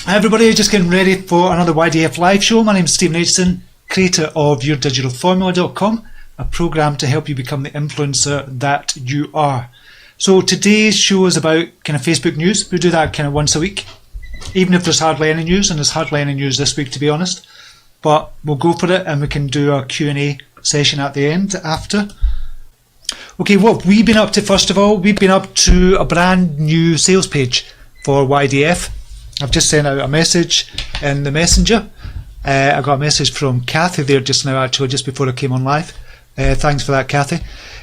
Hi everybody, just getting ready for another YDF live show. My name is Stephen Aitchison, creator of YourDigitalFormula.com, a program to help you become the influencer that you are. So today's show is about kind of Facebook news. We do that kind of once a week, even if there's hardly any news, and there's hardly any news this week to be honest. But we'll go for it and we can do our Q&A session at the end after. Okay, what we've been up to first of all, we've been up to a brand new sales page for YDF. I've just sent out a message in the messenger. I got a message from Kathy there just now, actually, just before I came on live. Thanks for that, Kathy.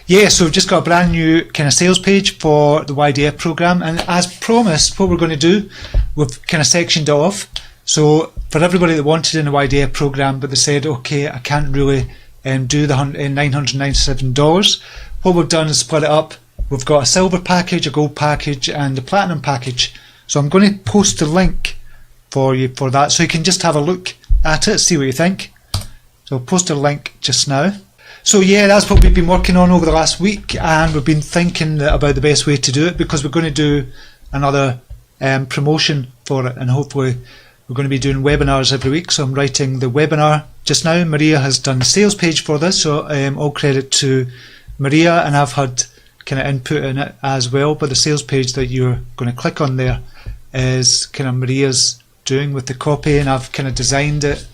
Yeah, so we've just got a brand new kind of sales page for the YDF program, and as promised, what we're going to do, we've kind of sectioned it off. So for everybody that wanted in the YDF program, but they said, okay, I can't really do the $997, what we've done is split it up. We've got a silver package, a gold package, and a platinum package. So I'm going to post a link for you for that, so you can just have a look at it, see what you think. So I'll post a link just now. So yeah, that's what we've been working on over the last week, and we've been thinking about the best way to do it, because we're going to do another promotion for it, and hopefully we're going to be doing webinars every week. So I'm writing the webinar just now. Maria has done the sales page for this, so all credit to Maria, and I've had kind of input in it as well. But the sales page that you're going to click on there is kind of Maria's doing with the copy, and I've kind of designed it,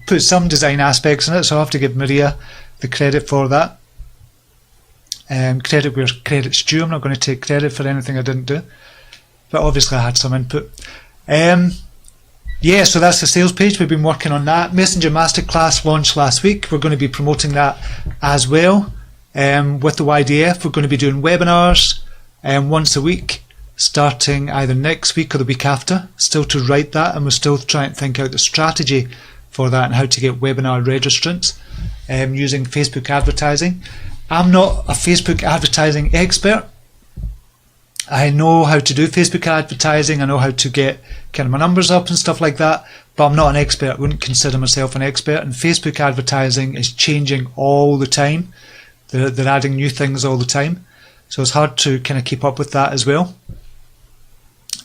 put some design aspects in it, so I have to give Maria the credit for that. Credit where credit's due. I'm not going to take credit for anything I didn't do, but obviously I had some input. Yeah, so that's the sales page. We've been working on that. Messenger Masterclass launched last week. We're going to be promoting that as well. With the YDF, we're going to be doing webinars once a week, starting either next week or the week after. Still to write that, and we're still trying to think out the strategy for that and how to get webinar registrants using Facebook advertising. I'm not a Facebook advertising expert. I know how to do Facebook advertising. I know how to get kind of my numbers up and stuff like that, but I'm not an expert. I wouldn't consider myself an expert, and Facebook advertising is changing all the time. They're adding new things all the time, so it's hard to kind of keep up with that as well.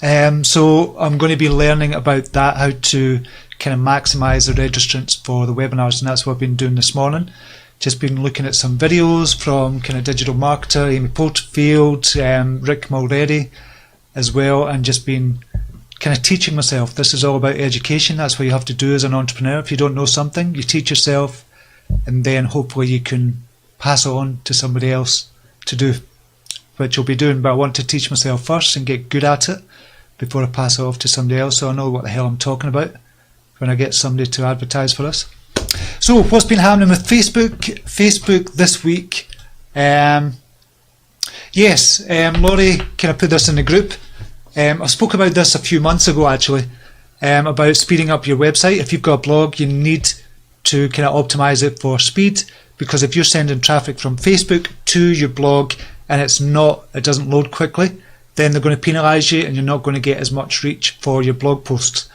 So I'm going to be learning about that, how to kind of maximize the registrants for the webinars, and that's what I've been doing this morning. Just been looking at some videos from kind of digital marketer Amy Porterfield, Rick Mulready as well, and just been kind of teaching myself. This is all about education. That's what you have to do as an entrepreneur. If you don't know something, you teach yourself, and then hopefully you can pass it on to somebody else to do, which you'll be doing. But I want to teach myself first and get good at it before I pass it off to somebody else, so I know what the hell I'm talking about when I get somebody to advertise for us. So what's been happening with Facebook this week? Yes, Laurie kind of put this in the group. I spoke about this a few months ago actually, about speeding up your website. If you've got a blog, you need to kind of optimize it for speed, because if you're sending traffic from Facebook to your blog and it doesn't load quickly, then they're going to penalize you and you're not going to get as much reach for your blog posts.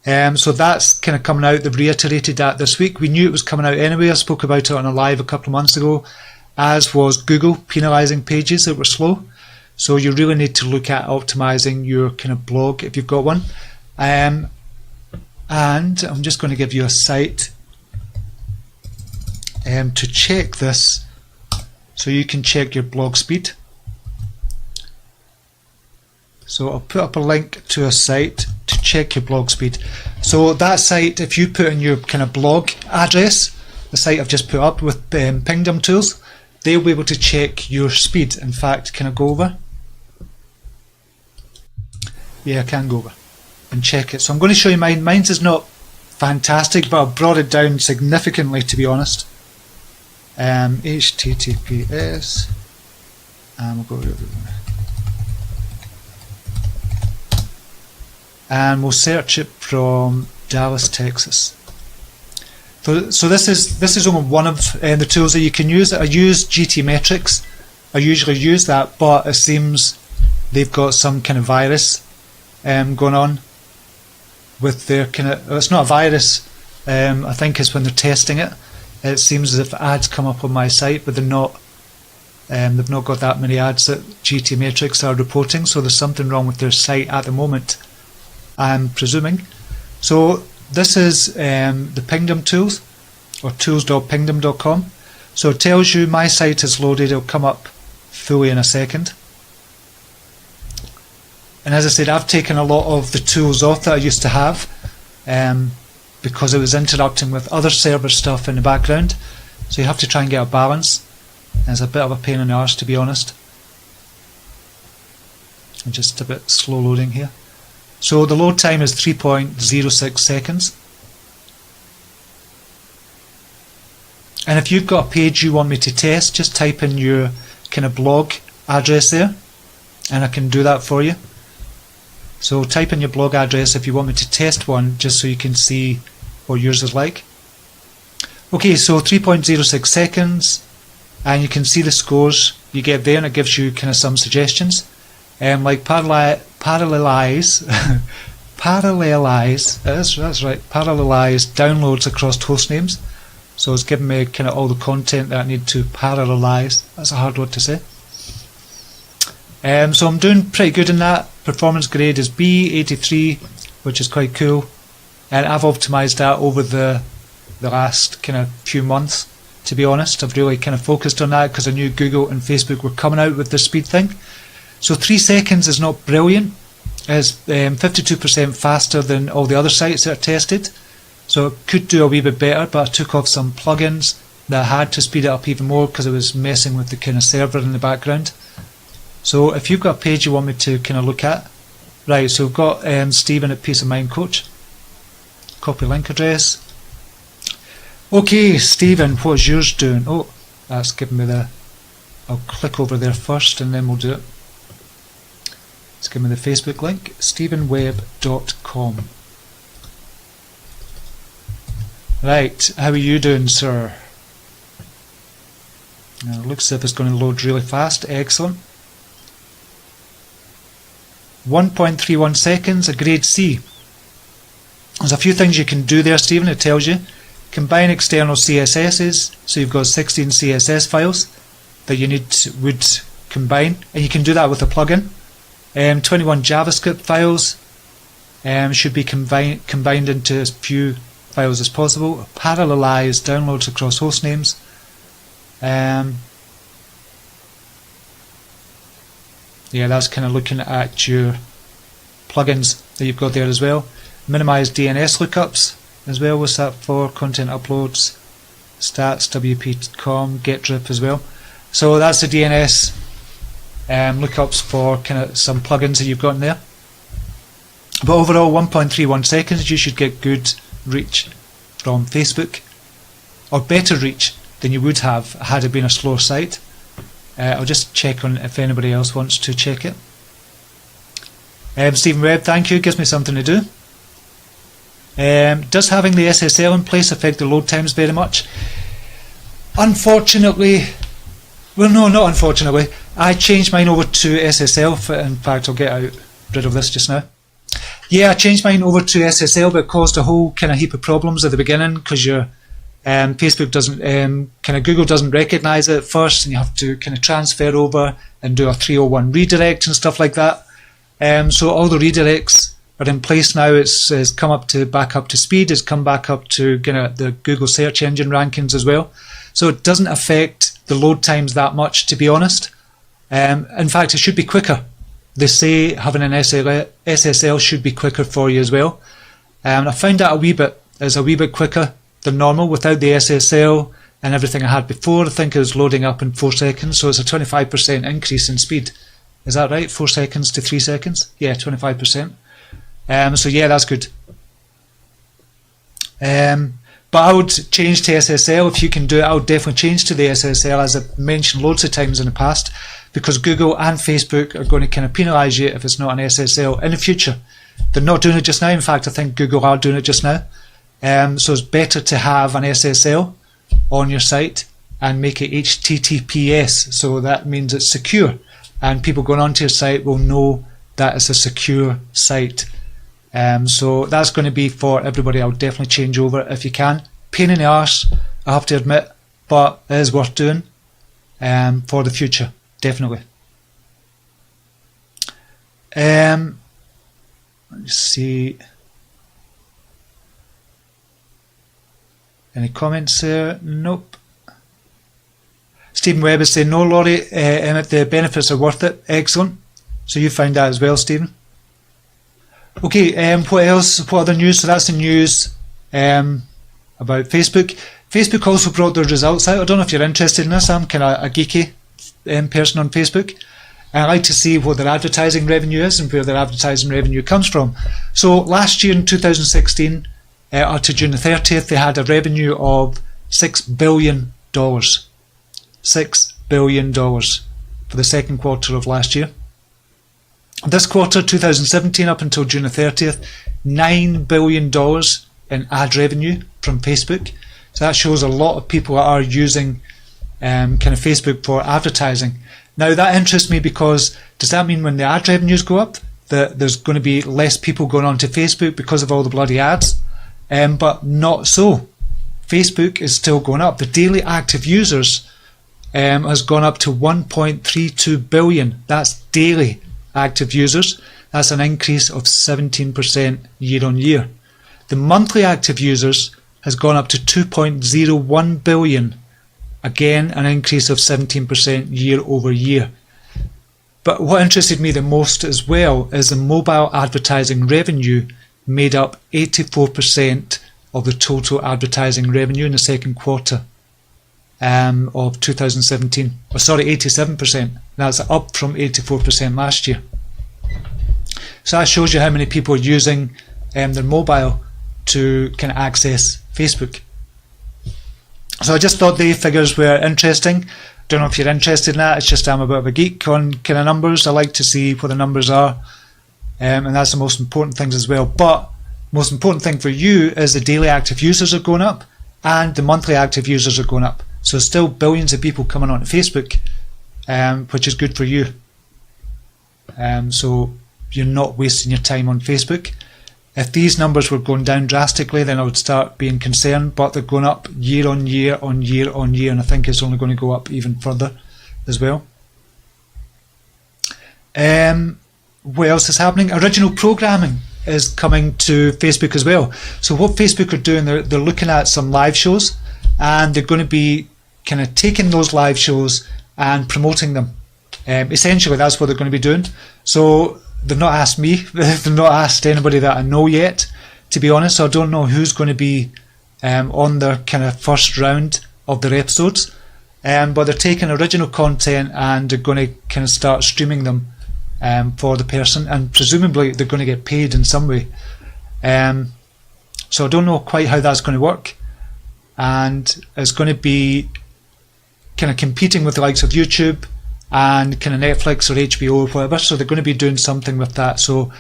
So that's kind of coming out. They've reiterated that this week. We knew it was coming out anyway. I spoke about it on a live a couple of months ago, as was Google penalizing pages that were slow. So you really need to look at optimizing your kind of blog if you've got one. And I'm just going to give you a site to check this, so you can check your blog speed. So I'll put up a link to a site to check your blog speed. So that site, if you put in your kind of blog address, the site I've just put up with Pingdom tools, they'll be able to check your speed. In fact, can I go over? Yeah, I can go over and check it. So I'm going to show you mine. Mine's is not fantastic, but I've brought it down significantly, to be honest. HTTPS, and we'll go and we'll search it from Dallas, Texas. So this is only one of the tools that you can use. I use GTmetrix. I usually use that, but it seems they've got some kind of virus going on with their kind of. It's not a virus. I think it's when they're testing it. It seems as if ads come up on my site, but they're not. They've not got that many ads that GTmetrix are reporting. So there's something wrong with their site at the moment. I'm presuming. So this is the Pingdom tools, or tools.pingdom.com. So it tells you my site is loaded. It'll come up fully in a second. And as I said, I've taken a lot of the tools off that I used to have because it was interrupting with other server stuff in the background. So you have to try and get a balance. And it's a bit of a pain in the arse, to be honest. I'm just a bit slow loading here. So the load time is 3.06 seconds. And if you've got a page you want me to test, just type in your kind of blog address there, and I can do that for you. So type in your blog address if you want me to test one, just so you can see what yours is like. Okay, so 3.06 seconds, and you can see the scores you get there, and it gives you kind of some suggestions. Like parallelize, that's right, parallelize downloads across host names. So it's giving me kind of all the content that I need to parallelize. That's a hard word to say. So I'm doing pretty good in that. Performance grade is B83, which is quite cool. And I've optimized that over the last kind of few months, to be honest. I've really kind of focused on that because I knew Google and Facebook were coming out with the speed thing. So 3 seconds is not brilliant. It's 52% faster than all the other sites that I tested. So it could do a wee bit better, but I took off some plugins that I had to speed it up even more because it was messing with the kind of server in the background. So if you've got a page you want me to kind of look at, right, so we've got Stephen at Peace of Mind Coach. Copy link address. Okay, Stephen, what's yours doing? Oh, that's giving me the... I'll click over there first and then we'll do it. It's giving me the Facebook link, stephenwebb.com. Right, how are you doing, sir? Now, it looks as if it's going to load really fast. Excellent. 1.31 seconds, a grade C. There's a few things you can do there, Stephen. It tells you. Combine external CSSs. So you've got 16 CSS files that you would combine. And you can do that with a plugin. 21 JavaScript files should be combined into as few files as possible. Parallelize downloads across host names. Yeah, that's kind of looking at your plugins that you've got there as well. Minimize DNS lookups as well. What's that for? Content uploads, stats, WP.com, getdrip as well. So that's the DNS lookups for kind of some plugins that you've got in there. But overall, 1.31 seconds, you should get good reach from Facebook, or better reach than you would have had it been a slower site. I'll just check on if anybody else wants to check it. Stephen Webb, thank you, gives me something to do. Does having the SSL in place affect the load times very much? Unfortunately, well, no, not unfortunately. I changed mine over to SSL. In fact, I'll get rid of this just now. Yeah, I changed mine over to SSL, but it caused a whole kind of heap of problems at the beginning because your Facebook doesn't, kind of Google doesn't recognize it at first, and you have to kind of transfer over and do a 301 redirect and stuff like that. So all the redirects are in place now. It's come back up to speed. It's come back up to kind of the Google search engine rankings as well. So it doesn't affect the load times that much, to be honest. In fact, it should be quicker. They say having an SSL should be quicker for you as well. I found that a wee bit quicker than normal without the SSL and everything I had before. I think it was loading up in 4 seconds, so it's a 25% increase in speed. Is that right? 4 seconds to 3 seconds? Yeah, 25%. So yeah, that's good. But I would change to SSL if you can do it. I would definitely change to the SSL, as I've mentioned loads of times in the past, because Google and Facebook are going to kind of penalise you if it's not an SSL in the future. They're not doing it just now. In fact, I think Google are doing it just now. So it's better to have an SSL on your site and make it HTTPS. So that means it's secure, and people going onto your site will know that it's a secure site. So that's going to be for everybody. I'll definitely change over if you can. Pain in the arse, I have to admit, but it is worth doing for the future, definitely. Let's see. Any comments there? Nope. Stephen Webb is saying, no, Laurie, Emmett, the benefits are worth it. Excellent. So you found that as well, Stephen. Okay, what else? What other news? So that's the news about Facebook. Facebook also brought their results out. I don't know if you're interested in this. I'm kind of a geeky person on Facebook. And I like to see what their advertising revenue is and where their advertising revenue comes from. So last year in 2016, up to June the 30th, they had a revenue of $6 billion. $6 billion for the second quarter of last year. This quarter, 2017, up until June the 30th, $9 billion in ad revenue from Facebook. So that shows a lot of people are using kind of Facebook for advertising. Now that interests me because does that mean when the ad revenues go up that there's going to be less people going on to Facebook because of all the bloody ads? But not so. Facebook is still going up. The daily active users has gone up to 1.32 billion. That's daily active users. That's an increase of 17% year on year. The monthly active users has gone up to 2.01 billion. Again, an increase of 17% year over year. But what interested me the most as well is the mobile advertising revenue made up 84% of the total advertising revenue in the second quarter of 2017. Oh, sorry, 87%. That's up from 84% last year. So that shows you how many people are using their mobile to kind of access Facebook. So I just thought the figures were interesting. Don't know if you're interested in that. It's just I'm a bit of a geek on kind of numbers. I like to see what the numbers are. And that's the most important things as well. But most important thing for you is the daily active users are going up and the monthly active users are going up. So still billions of people coming on to Facebook, which is good for you. So you're not wasting your time on Facebook. If these numbers were going down drastically, then I would start being concerned, but they're going up year on year on year on year, and I think it's only going to go up even further as well. What else is happening? Original programming is coming to Facebook as well. So what Facebook are doing, they're looking at some live shows, and they're going to be kind of taking those live shows and promoting them. Essentially, that's what they're going to be doing. So they've not asked me, they've not asked anybody that I know yet, to be honest, so I don't know who's going to be on their kind of first round of their episodes, but they're taking original content and they're going to kind of start streaming them for the person, and presumably they're going to get paid in some way. So I don't know quite how that's going to work, and it's going to be kind of competing with the likes of YouTube and kind of Netflix or HBO or whatever, so they're going to be doing something with that. So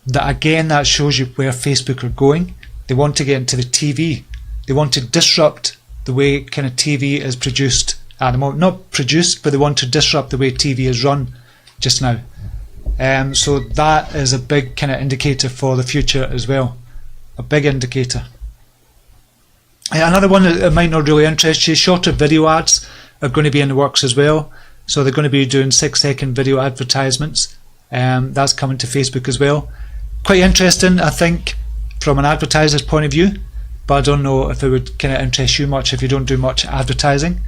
that again, that shows you where Facebook are going. They want to get into the TV. They want to disrupt the way kind of TV is produced at the moment. Not produced, but they want to disrupt the way TV is run just now. So that is a big kind of indicator for the future as well. A big indicator. Another one that might not really interest you, shorter video ads are going to be in the works as well. So they're going to be doing 6-second video advertisements. That's coming to Facebook as well. Quite interesting, I think, from an advertiser's point of view. But I don't know if it would kind of interest you much if you don't do much advertising.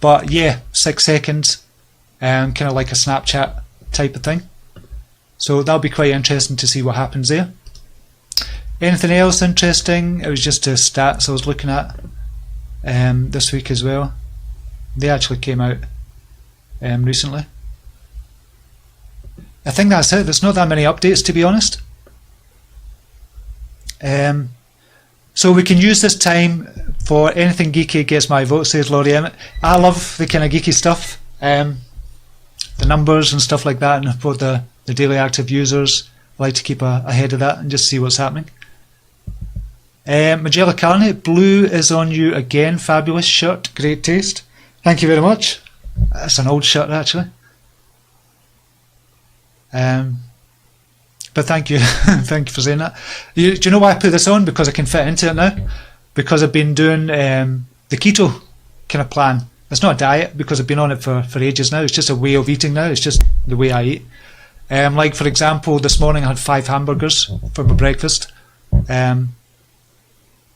But yeah, 6 seconds, kind of like a Snapchat type of thing. So that'll be quite interesting to see what happens there. Anything else interesting? It was just the stats I was looking at this week as well. They actually came out recently. I think that's it. There's not that many updates, to be honest. So we can use this time for anything geeky gets my vote, says Laurie Emmett. I love the kind of geeky stuff, the numbers and stuff like that, and for the daily active users. I like to keep ahead of that and just see what's happening. Magella Carney, blue is on you again. Fabulous shirt, great taste. Thank you very much. That's an old shirt actually. But thank you, thank you for saying that. Do you know why I put this on? Because I can fit into it now. Because I've been doing the keto kind of plan. It's not a diet because I've been on it for ages now. It's just a way of eating now. It's just the way I eat. Like for example, this morning I had 5 hamburgers for my breakfast.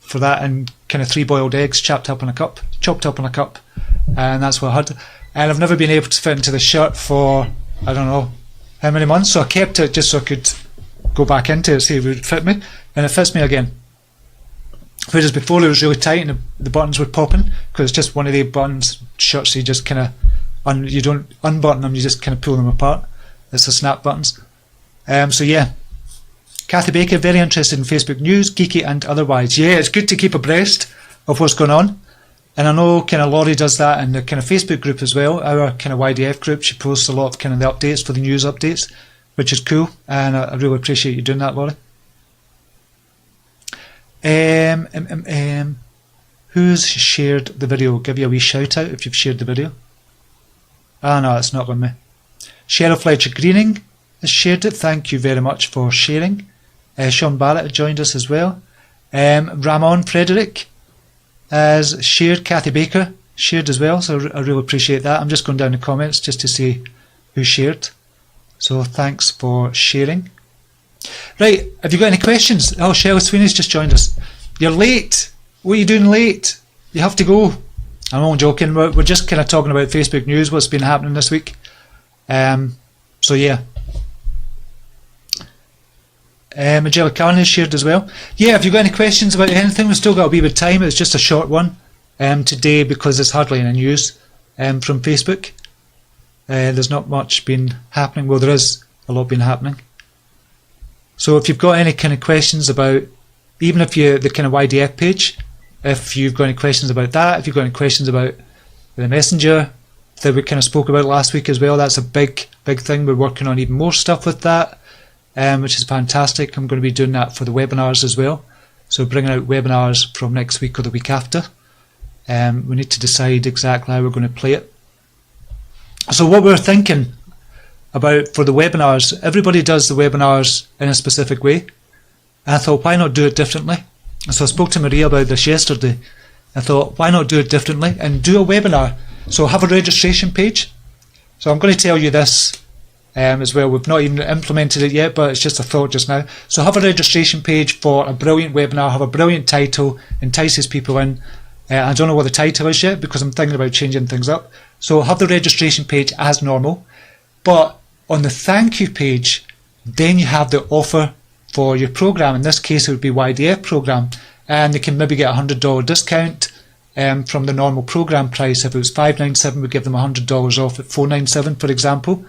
For that, and kind of 3 boiled eggs chopped up in a cup, and that's what I had. And I've never been able to fit into the shirt for I don't know how many months, so I kept it just so I could go back into it, see if it would fit me, and it fits me again. Whereas before it was really tight and the buttons were popping, because it's just one of the buttons shirts, so you just kind of you don't unbutton them, you just kind of pull them apart. It's the snap buttons. So yeah, Kathy Baker, very interested in Facebook news, geeky and otherwise. Yeah, it's good to keep abreast of what's going on. And I know kind of Laurie does that in the kind of Facebook group as well, our kind of YDF group. She posts a lot of kind of the updates for the news updates, which is cool, and I really appreciate you doing that, Laurie. Who's shared the video? I'll give you a wee shout out if you've shared the video. Ah, no, it's not on me. Cheryl Fletcher Greening has shared it. Thank you very much for sharing. Sean Barrett has joined us as well. Ramon Frederick has shared. Kathy Baker shared as well, so I really appreciate that. I'm just going down the comments just to see who shared. So thanks for sharing. Right, have you got any questions? Oh, Shelley Sweeney's just joined us. You're late. What are you doing late? You have to go. I'm only joking. We're just kind of talking about Facebook news, what's been happening this week. So yeah. Magella Callan has shared as well. Yeah, if you've got any questions about anything, we've still got a wee bit of time. It's just a short one today because there's hardly any news from Facebook. There's not much been happening. Well, there is a lot been happening. So if you've got any kind of questions about, even if you're the kind of YDF page, if you've got any questions about that, if you've got any questions about the Messenger that we kind of spoke about last week as well, that's a big thing. We're working on even more stuff with that. Which is fantastic. I'm going to be doing that for the webinars as well. So bringing out webinars from next week or the week after. We need to decide exactly how we're going to play it. So what we're thinking about for the webinars, everybody does the webinars in a specific way. I thought, why not do it differently? So I spoke to Maria about this yesterday. I thought, why not do it differently and do a webinar? So have a registration page. So I'm going to tell you this as well. We've not even implemented it yet, but it's just a thought just now. So have a registration page for a brilliant webinar, have a brilliant title, entices people in. I don't know what the title is yet because I'm thinking about changing things up. So have the registration page as normal, but on the thank you page, then you have the offer for your program. In this case, it would be YDF program, and they can maybe get a $100 discount from the normal program price. If it was $597, we'd give them $100 off at $497, for example.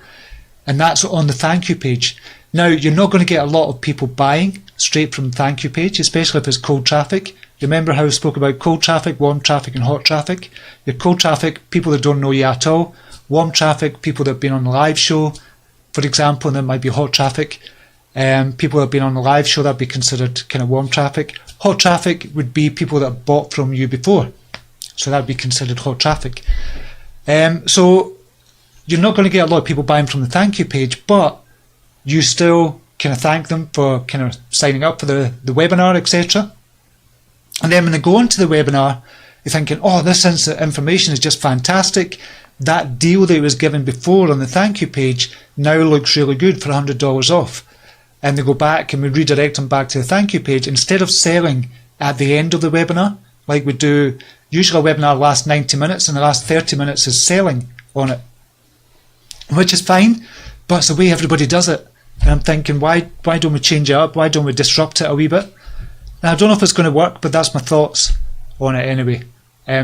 And that's on the thank you page. Now, you're not going to get a lot of people buying straight from the thank you page, especially if it's cold traffic. Remember how I spoke about cold traffic, warm traffic and hot traffic? Your cold traffic, people that don't know you at all. Warm traffic, people that have been on the live show, for example, and that might be hot traffic. People that have been on the live show, that'd be considered kind of warm traffic. Hot traffic would be people that have bought from you before. So that'd be considered hot traffic. So you're not going to get a lot of people buying from the thank you page, but you still kind of thank them for kind of signing up for the webinar, etc. And then when they go into the webinar, you're thinking, oh, this information is just fantastic. That deal that was given before on the thank you page now looks really good for $100 off. And they go back and we redirect them back to the thank you page. Instead of selling at the end of the webinar, like we do, usually a webinar lasts 90 minutes and the last 30 minutes is selling on it, which is fine, but it's the way everybody does it. And I'm thinking, why don't we change it up? Why don't we disrupt it a wee bit? And I don't know if it's going to work, but that's my thoughts on it anyway,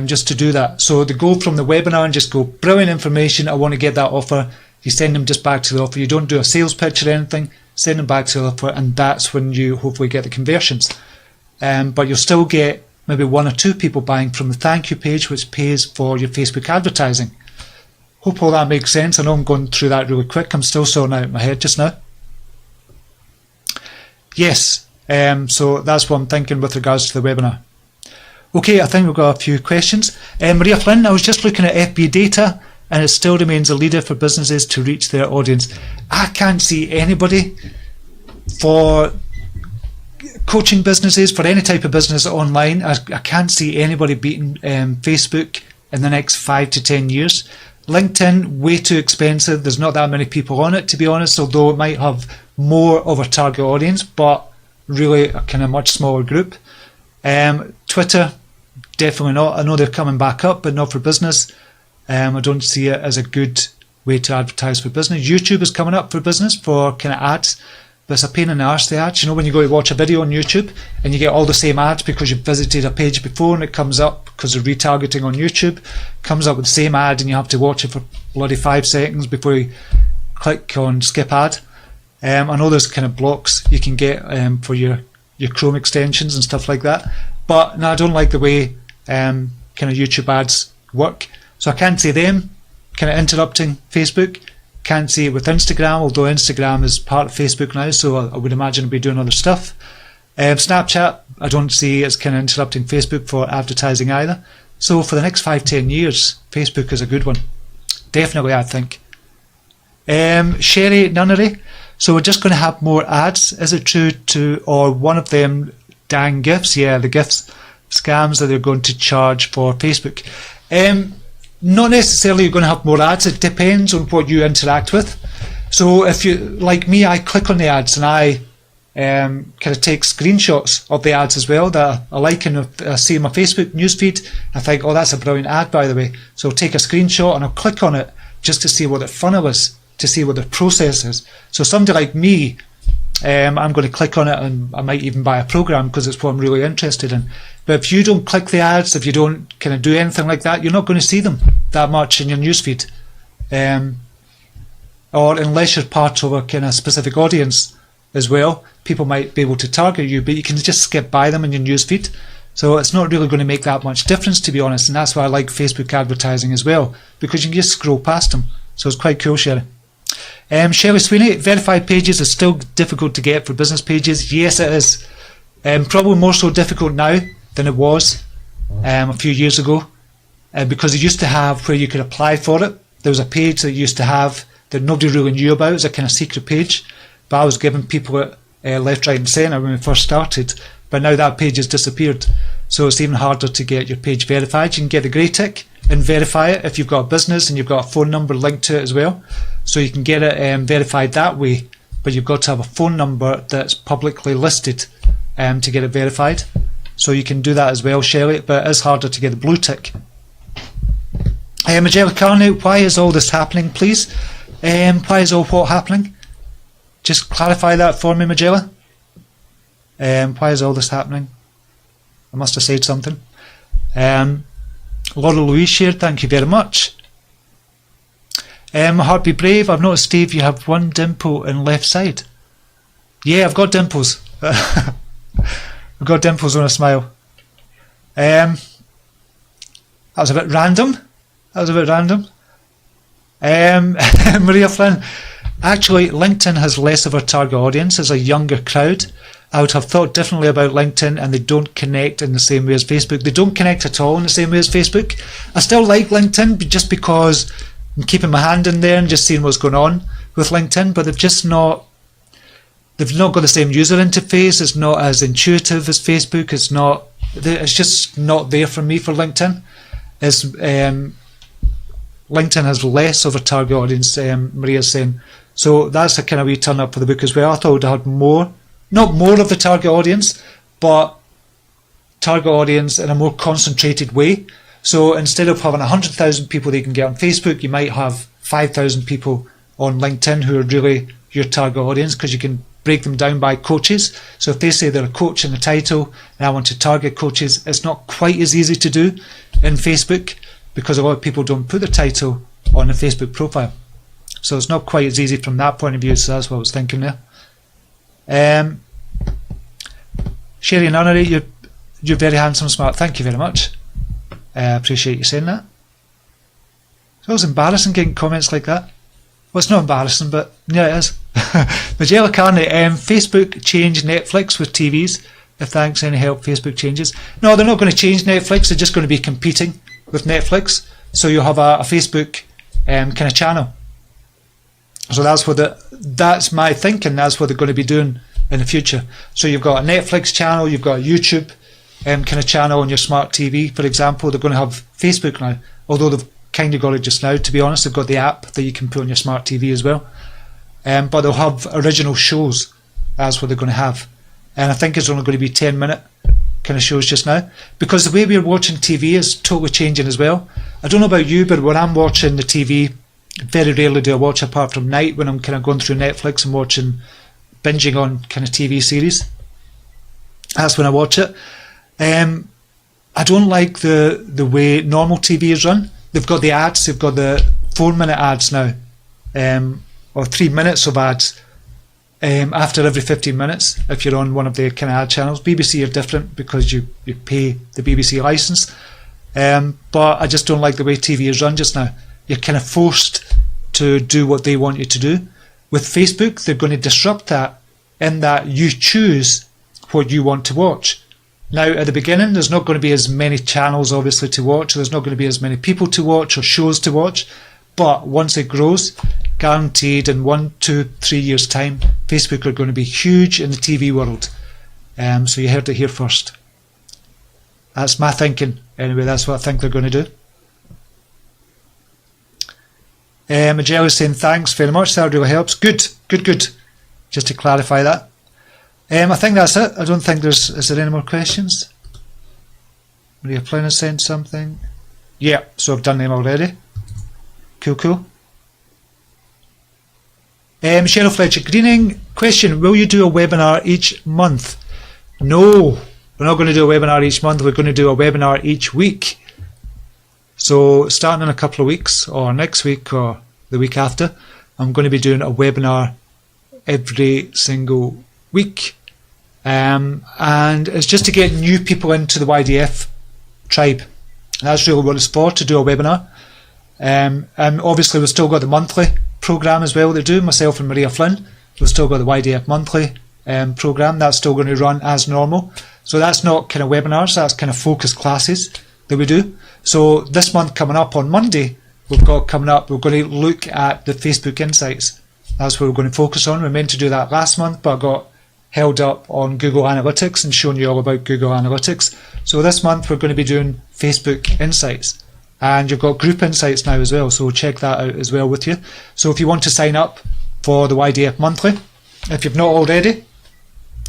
just to do that. So they go from the webinar and just go, brilliant information, I want to get that offer. You send them just back to the offer. You don't do a sales pitch or anything, send them back to the offer, and that's when you hopefully get the conversions. But you'll still get maybe 1 or 2 people buying from the thank you page, which pays for your Facebook advertising. Hope all that makes sense. I know I'm going through that really quick. I'm still sorting out my head just now. Yes, so that's what I'm thinking with regards to the webinar. Okay, I think we've got a few questions. Maria Flynn, I was just looking at FB data and it still remains a leader for businesses to reach their audience. I can't see anybody for coaching businesses, for any type of business online. I can't see anybody beating Facebook in the next 5 to 10 years. LinkedIn, way too expensive. There's not that many people on it, to be honest, although it might have more of a target audience, but really a kind of much smaller group. Twitter, definitely not. I know they're coming back up, but not for business. I don't see it as a good way to advertise for business. YouTube is coming up for business for kind of ads, but it's a pain in the arse, the ads. You know, when you go to watch a video on YouTube and you get all the same ads because you've visited a page before and it comes up because of retargeting on YouTube, comes up with the same ad and you have to watch it for bloody 5 seconds before you click on skip ad. I know there's kind of blocks you can get for your Chrome extensions and stuff like that, but no, I don't like the way kind of YouTube ads work. So I can't see them kind of interrupting Facebook. Can't see it with Instagram, although Instagram is part of Facebook now, so I would imagine it'll be doing other stuff. Snapchat, I don't see it's kind of interrupting Facebook for advertising either. So for the next 5-10 years, Facebook is a good one. Definitely, I think. Sherry Nunnery. So we're just going to have more ads. Is it true or one of them dang gifts? Yeah, the gifts scams that they're going to charge for Facebook. Not necessarily you're going to have more ads. It depends on what you interact with. So if you, like me, I click on the ads and I kind of take screenshots of the ads as well that I like, and I see in my Facebook newsfeed. I think, oh, that's a brilliant ad, by the way. So I'll take a screenshot and I'll click on it just to see what the funnel is, to see what the process is. So somebody like me, I'm going to click on it and I might even buy a program because it's what I'm really interested in. But if you don't click the ads, if you don't kind of do anything like that, you're not going to see them that much in your newsfeed. Or unless you're part of a kind of specific audience as well, people might be able to target you, but you can just skip by them in your newsfeed. So it's not really going to make that much difference, to be honest. And that's why I like Facebook advertising as well, because you can just scroll past them. So it's quite cool, Sherry. Shelley Sweeney, verified pages are still difficult to get for business pages. Yes, it is. Probably more so difficult now than it was a few years ago, because it used to have where you could apply for it. There was a page that you used to have that nobody really knew about. It was a kind of secret page, but I was giving people it left, right and centre when we first started. But now that page has disappeared, so it's even harder to get your page verified. You can get the grey tick and verify it if you've got a business and you've got a phone number linked to it as well. So you can get it verified that way, but you've got to have a phone number that's publicly listed to get it verified. So you can do that as well, Shelley, but it is harder to get the blue tick. Magella Carney, why is all this happening, please? Why is all what happening? Just clarify that for me, Magella. Why is all this happening? I must have said something. Laura Louise shared, thank you very much. Heart Be Brave, I've noticed, Steve, you have one dimple in left side. Yeah, I've got dimples. I've got dimples when I smile. That was a bit random. Maria Flynn, actually LinkedIn has less of a target audience, as a younger crowd. I would have thought differently about LinkedIn, and they don't connect in the same way as Facebook. They don't connect at all in the same way as Facebook. I still like LinkedIn just because I'm keeping my hand in there and just seeing what's going on with LinkedIn, but they've not got the same user interface. It's not as intuitive as Facebook. It's just not there for me for LinkedIn. LinkedIn has less of a target audience, Maria's saying. So that's a kind of wee turn up for the book as well. I thought it would have more, not more of the target audience, but target audience in a more concentrated way. So instead of having 100,000 people that you can get on Facebook, you might have 5,000 people on LinkedIn who are really your target audience, because you can break them down by coaches. So if they say they're a coach in the title and I want to target coaches, it's not quite as easy to do in Facebook, because a lot of people don't put the title on a Facebook profile. So it's not quite as easy from that point of view. So that's what I was thinking there. Sherry Nunnery, you're very handsome, smart. Thank you very much. I appreciate you saying that. It's always embarrassing getting comments like that. Well, it's not embarrassing, but yeah, it is. Magella Carney, Facebook changed Netflix with TVs. If thanks, any help, Facebook changes. No, they're not going to change Netflix. They're just going to be competing with Netflix. So you'll have a Facebook kind of channel. So that's my thinking. That's what they're going to be doing in the future. So you've got a Netflix channel, you've got a YouTube kind of channel on your smart TV, for example. They're going to have Facebook now, although they've kind of got it just now, to be honest. They've got the app that you can put on your smart TV as well. But they'll have original shows. That's what they're going to have. And I think it's only going to be 10-minute kind of shows just now. Because the way we're watching TV is totally changing as well. I don't know about you, but when I'm watching the TV, very rarely do I watch apart from night when I'm kind of going through Netflix and binging on kind of TV series. That's when I watch it. I don't like the way normal TV is run. They've got the ads. They've got the 4-minute ads now, or 3 minutes of ads after every 15 minutes. If you're on one of the kind of ad channels, BBC are different because you pay the BBC license. But I just don't like the way TV is run just now. You're kind of forced to do what they want you to do. With Facebook, they're going to disrupt that in that you choose what you want to watch. Now, at the beginning, there's not going to be as many channels, obviously, to watch. There's not going to be as many people to watch or shows to watch. But once it grows, guaranteed in 1, 2, 3 years' time, Facebook are going to be huge in the TV world. So you heard it here first. That's my thinking. Anyway, that's what I think they're going to do. Majella is saying, thanks very much. That really helps. Good. Just to clarify that. I think that's it. I don't think is there any more questions? Maria Flynn has sent something. Yeah, so I've done them already. Cool. Cheryl Fletcher Greening, question, will you do a webinar each month? No, we're not going to do a webinar each month. We're going to do a webinar each week. So starting in a couple of weeks, or next week, or the week after, I'm going to be doing a webinar every single week. And it's just to get new people into the YDF tribe. That's really what it's for, to do a webinar. And obviously we've still got the monthly programme as well to do, myself and Maria Flynn. We've still got the YDF monthly programme. That's still going to run as normal. So that's not kind of webinars, that's kind of focused classes that we do. So this month coming up on Monday, we're going to look at the Facebook Insights. That's what we're going to focus on. We were meant to do that last month, but I got held up on Google Analytics and shown you all about Google Analytics. So this month we're going to be doing Facebook Insights. And you've got group insights now as well, so check that out as well with you. So if you want to sign up for the YDF Monthly, if you've not already,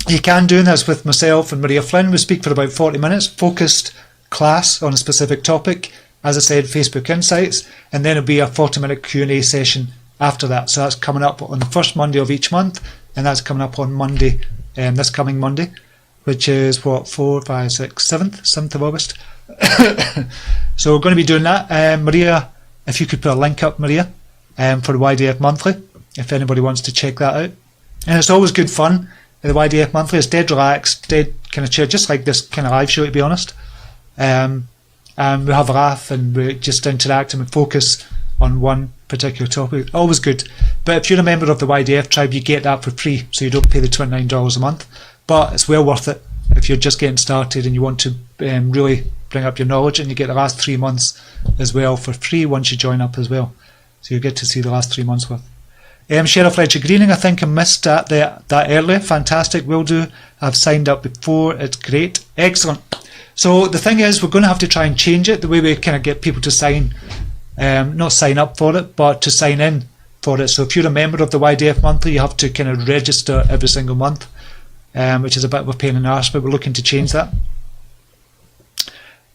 you can do this with myself and Maria Flynn. We speak for about 40 minutes, focused class on a specific topic. As I said, Facebook Insights, and then it'll be a 40-minute Q&A session after that. So that's coming up on the first Monday of each month, and that's coming up on Monday, this coming Monday, which is 7th of August. So we're going to be doing that. Maria, if you could put a link up, Maria, for the YDF Monthly, if anybody wants to check that out. And it's always good fun. The YDF Monthly is dead relaxed, dead kind of chill, just like this kind of live show, to be honest. And we have a laugh and we just interact and we focus on one particular topic. Always good. But if you're a member of the YDF tribe, you get that for free, so you don't pay the $29 a month. But it's well worth it if you're just getting started and you want to really bring up your knowledge, and you get the last 3 months as well for free once you join up as well. So you get to see the last 3 months worth. Cheryl Fletcher Greening, I think I missed that earlier. Fantastic, will do. I've signed up before. It's great. Excellent. So the thing is, we're going to have to try and change it, the way we kind of get people to not sign up for it, but to sign in for it. So if you're a member of the YDF Monthly, you have to kind of register every single month, which is a bit of a pain in the arse, but we're looking to change that.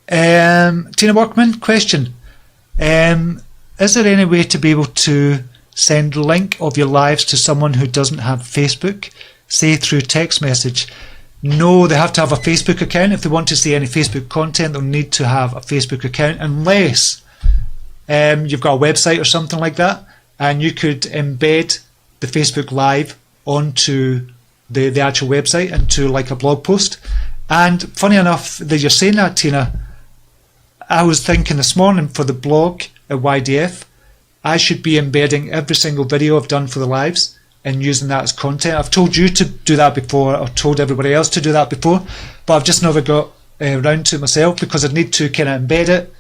Tina Workman, question. Is there any way to be able to send a link of your lives to someone who doesn't have Facebook, say through text message? No, they have to have a Facebook account. If they want to see any Facebook content, they'll need to have a Facebook account, unless you've got a website or something like that, and you could embed the Facebook Live onto the actual website into like a blog post. And funny enough that you're saying that, Tina, I was thinking this morning for the blog at YDF, I should be embedding every single video I've done for the lives and using that as content. I've told you to do that before, or told everybody else to do that before, but I've just never got around to it myself, because I'd need to kind of embed it,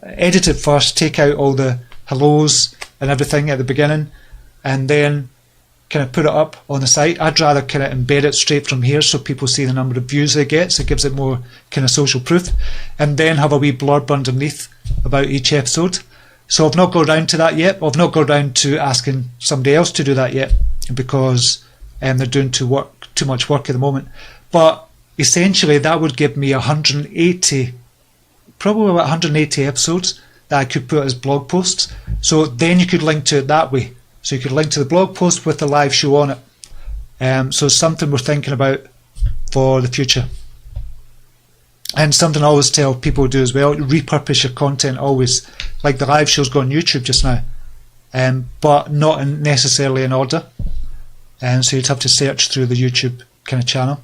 edit it first, take out all the hellos and everything at the beginning, and then kind of put it up on the site. I'd rather kind of embed it straight from here so people see the number of views they get, so it gives it more kind of social proof, and then have a wee blurb underneath about each episode. So I've not got around to that yet. I've not got around to asking somebody else to do that yet, because they're doing too much work at the moment. But essentially that would give me 180, probably about 180 episodes that I could put as blog posts. So then you could link to it that way. So you could link to the blog post with the live show on it. So it's something we're thinking about for the future. And something I always tell people to do as well, repurpose your content always. Like the live show's got on YouTube just now, but not necessarily in order. And so you'd have to search through the YouTube kind of channel.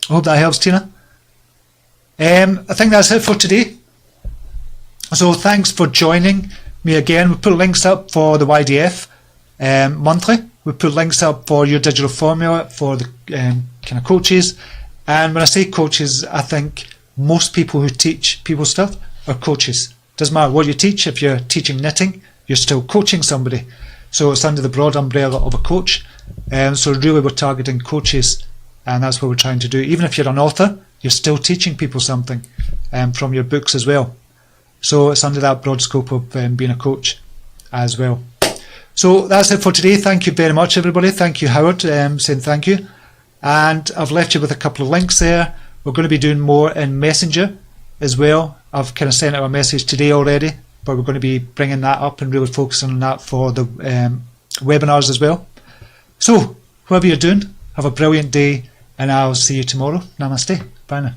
I hope that helps, Tina. I think that's it for today. So thanks for joining me again. We put links up for the YDF monthly. We put links up for your digital formula for the kind of coaches. And when I say coaches, I think most people who teach people stuff are coaches. Doesn't matter what you teach. If you're teaching knitting, you're still coaching somebody. So it's under the broad umbrella of a coach. So really we're targeting coaches, and that's what we're trying to do. Even if you're an author, you're still teaching people something from your books as well. So it's under that broad scope of being a coach as well. So that's it for today. Thank you very much, everybody. Thank you, Howard, saying thank you. And I've left you with a couple of links there. We're going to be doing more in Messenger as well. I've kind of sent out a message today already, but we're going to be bringing that up and really focusing on that for the webinars as well. So, whatever you're doing, have a brilliant day, and I'll see you tomorrow. Namaste. Bye now.